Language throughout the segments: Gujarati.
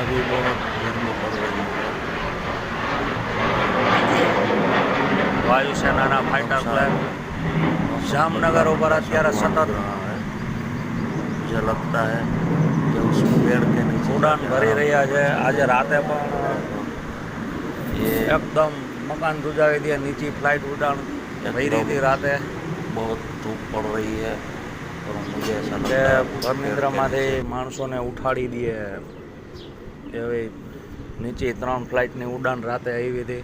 अभी बहुत गर्मी पड़ रही है। વાયુસેનાના ફાઇટર પ્લેન જામનગર ઉપર અત્યારે સતત मुझे लगता है कि उस पेड़ के नीचे ઉડાન ભરી રહ્યા છે। આજે રાતે પણ ये એકદમ મકાન ધ્રુજાવી દે નીચી ફ્લાઇટ ઉડાન ભરી રહી હતી રાતે बहुत धूप पड़ रही है और मुझे ऐसा કે लगता है उस पेड़ के ભરનિદ્રામાંથી नीचे માણસોને ઉઠાડી દે એવી નીચે 3 ફ્લાઇટની ઉડાન રાતે આવી હતી।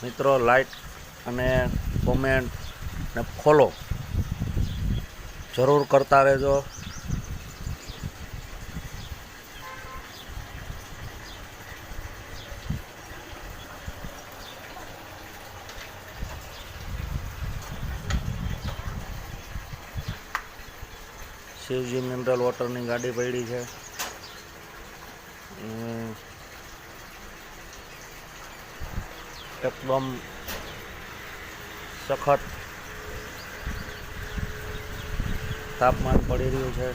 મિત્રો લાઈક અને કોમેન્ટ ને ફોલો જરૂર કરતા રહેજો। શિવજી મિનરલ વોટરની ગાડી પડી છે। એકદમ સખત તાપમાન પડી રહ્યું છે।